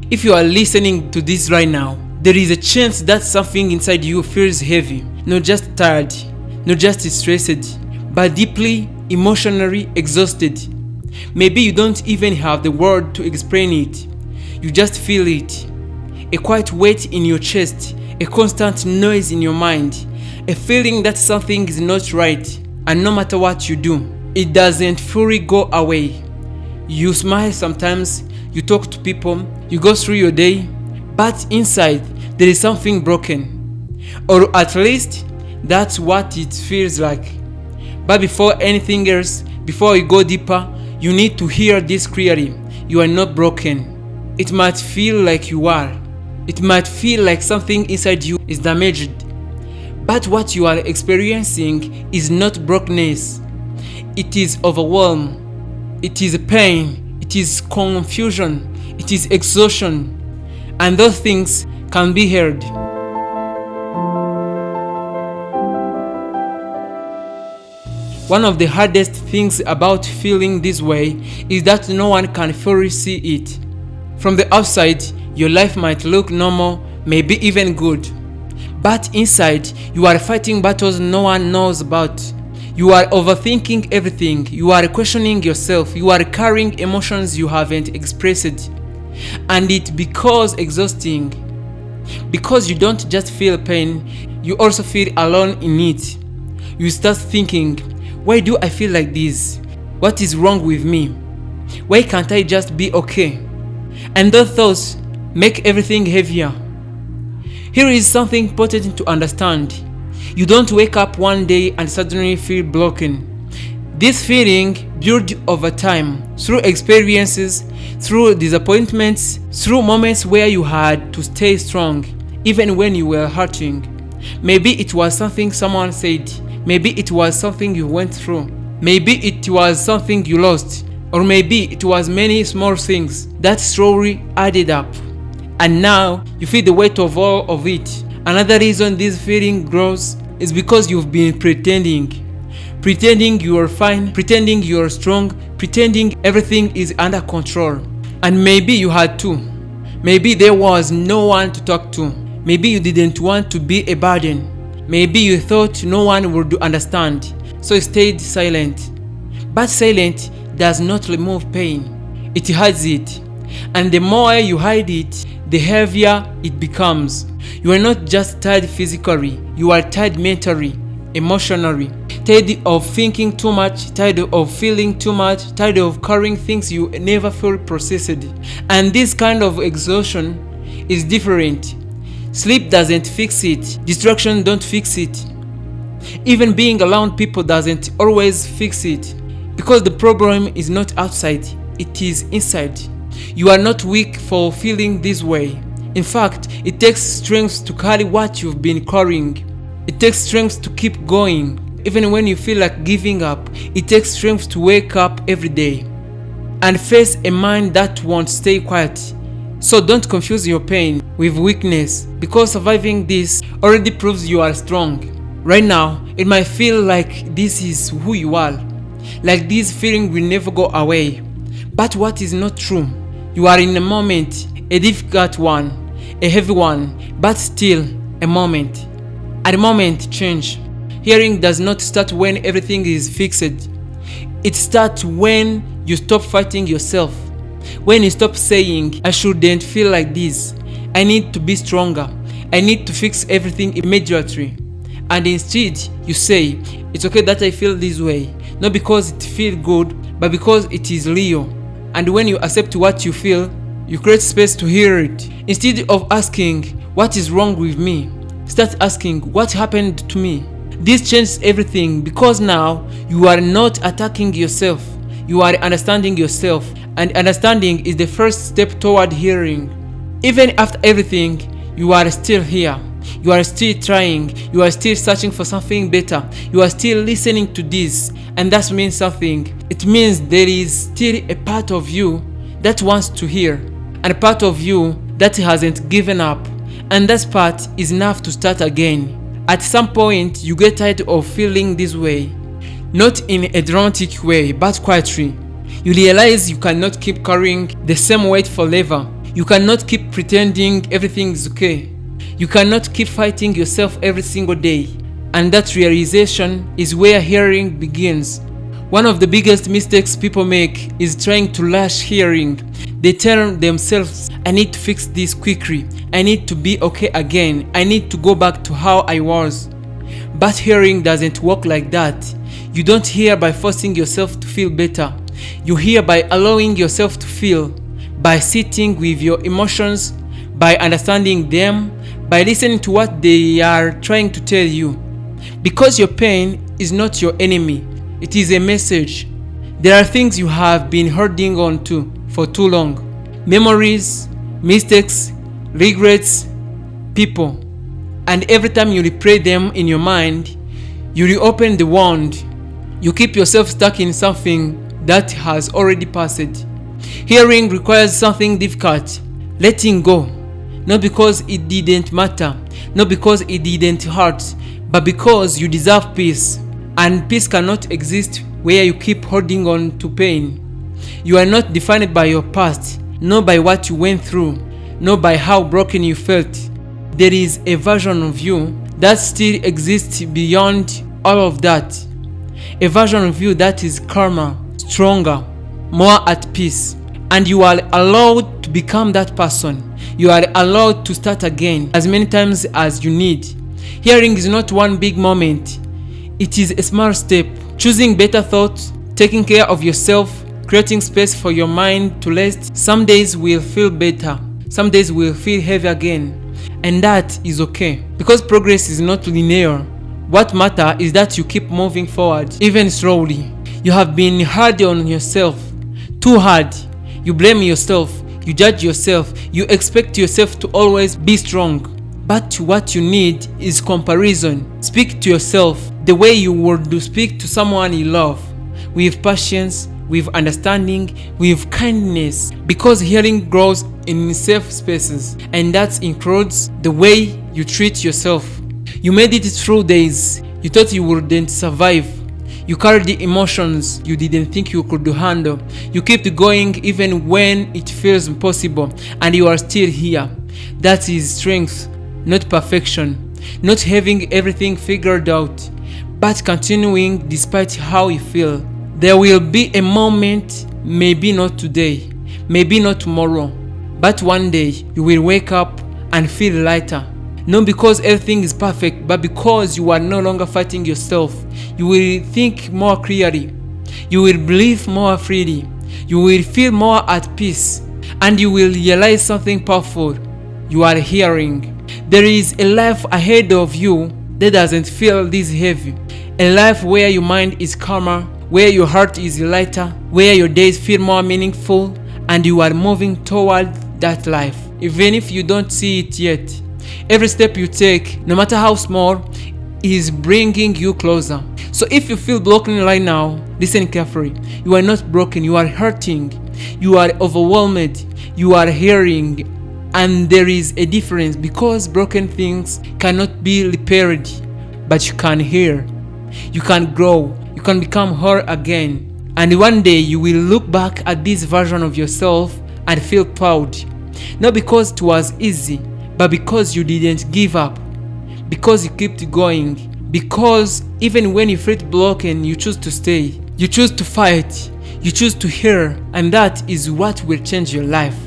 If you are listening to this right now, there is a chance that something inside you feels heavy, not just tired, not just stressed, but deeply emotionally exhausted. Maybe you don't even have the word to explain it. You just feel it. A quiet weight in your chest, a constant noise in your mind, a feeling that something is not right, and no matter what you do, it doesn't fully go away. You smile sometimes, you talk to people, you go through your day, but inside there is something broken. Or at least that's what it feels like. But before anything else, before you go deeper, you need to hear this clearly. You are not broken. It might feel like you are. It might feel like something inside you is damaged. But what you are experiencing is not brokenness. It is overwhelm. It is pain. It is confusion. It is exhaustion. And those things can be heard. One of the hardest things about feeling this way is that no one can fully see it. From the outside, your life might look normal, maybe even good. But inside, you are fighting battles no one knows about. You are overthinking everything. You are questioning yourself. You are carrying emotions you haven't expressed. And it becomes exhausting. Because you don't just feel pain, you also feel alone in it. You start thinking, why do I feel like this? What is wrong with me? Why can't I just be okay? And those thoughts make everything heavier. Here is something important to understand. You don't wake up one day and suddenly feel broken. This feeling builds over time, through experiences, through disappointments, through moments where you had to stay strong, even when you were hurting. Maybe it was something someone said, maybe it was something you went through, maybe it was something you lost, or maybe it was many small things that slowly added up. And now you feel the weight of all of it. Another reason this feeling grows is because you've been pretending. Pretending you are fine, pretending you are strong, pretending everything is under control. And maybe you had to. Maybe there was no one to talk to. Maybe you didn't want to be a burden. Maybe you thought no one would understand, so you stayed silent. But silence does not remove pain. It hides it. And the more you hide it, the heavier it becomes. You are not just tired physically, you are tired mentally, emotionally. Tired of thinking too much, tired of feeling too much, tired of carrying things you never fully processed. And this kind of exhaustion is different. Sleep doesn't fix it, distraction don't fix it. Even being around people doesn't always fix it. Because the problem is not outside, it is inside. You are not weak for feeling this way. In fact, it takes strength to carry what you've been carrying. It takes strength to keep going. Even when you feel like giving up, it takes strength to wake up every day and face a mind that won't stay quiet. So don't confuse your pain with weakness, because surviving this already proves you are strong. Right now, it might feel like this is who you are, like this feeling will never go away. But what is not true? You are in a moment, a difficult one, a heavy one, but still a moment. And the moment change. Healing does not start when everything is fixed. It starts when you stop fighting yourself. When you stop saying, I shouldn't feel like this. I need to be stronger. I need to fix everything immediately. And instead, you say, it's okay that I feel this way. Not because it feels good, but because it is real. And when you accept what you feel, you create space to hear it. Instead of asking, what is wrong with me? Start asking, what happened to me? This changes everything, because now you are not attacking yourself. You are understanding yourself. And understanding is the first step toward healing. Even after everything, you are still here. You are still trying. You are still searching for something better. You are still listening to this. And that means something. It means there is still a part of you that wants to hear, and a part of you that hasn't given up. And that part is enough to start again. At some point, you get tired of feeling this way. Not in a dramatic way, but quietly. You realize you cannot keep carrying the same weight forever. You cannot keep pretending everything is okay. You cannot keep fighting yourself every single day. And that realization is where hearing begins. One of the biggest mistakes people make is trying to rush hearing. They tell themselves, I need to fix this quickly. I need to be okay again. I need to go back to how I was. But hearing doesn't work like that. You don't hear by forcing yourself to feel better. You hear by allowing yourself to feel, by sitting with your emotions, by understanding them, by listening to what they are trying to tell you. Because your pain is not your enemy. It is a message. There are things you have been holding on to for too long. Memories, mistakes, regrets, people. And every time you replay them in your mind, you reopen the wound. You keep yourself stuck in something that has already passed. Hearing requires something difficult. Letting go. Not because it didn't matter, not because it didn't hurt, but because you deserve peace. And peace cannot exist where you keep holding on to pain. You are not defined by your past, not by what you went through, not by how broken you felt. There is a version of you that still exists beyond all of that. A version of you that is calmer, stronger, more at peace. And you are allowed to become that person. You are allowed to start again as many times as you need. Hearing is not one big moment. It is a small step. Choosing better thoughts, taking care of yourself, creating space for your mind to rest. Some days will feel better. Some days will feel heavy again. And that is okay. Because progress is not linear. What matters is that you keep moving forward, even slowly. You have been hard on yourself. Too hard. You blame yourself. You judge yourself. You expect yourself to always be strong. But what you need is comparison. Speak to yourself the way you would speak to someone you love, with patience, with understanding, with kindness, because healing grows in safe spaces, and that includes the way you treat yourself. You made it through days you thought you wouldn't survive. You carried the emotions you didn't think you could handle. You kept going even when it feels impossible, and you are still here. That is strength, not perfection, not having everything figured out, but continuing despite how you feel. There will be a moment, maybe not today, maybe not tomorrow, but one day you will wake up and feel lighter. Not because everything is perfect, but because you are no longer fighting yourself. You will think more clearly. You will believe more freely. You will feel more at peace. And you will realize something powerful. You are hearing. There is a life ahead of you that doesn't feel this heavy. A life where your mind is calmer, where your heart is lighter, where your days feel more meaningful, and you are moving toward that life, even if you don't see it yet. Every step you take, no matter how small, is bringing you closer. So if you feel broken right now, listen carefully. You are not broken, you are hurting. You are overwhelmed, you are hearing. And there is a difference, because broken things cannot be repaired, but you can hear. You can grow. You can become whole again. And one day you will look back at this version of yourself and feel proud. Not because it was easy, but because you didn't give up. Because you kept going. Because even when you feel broken, you choose to stay. You choose to fight. You choose to hear. And that is what will change your life.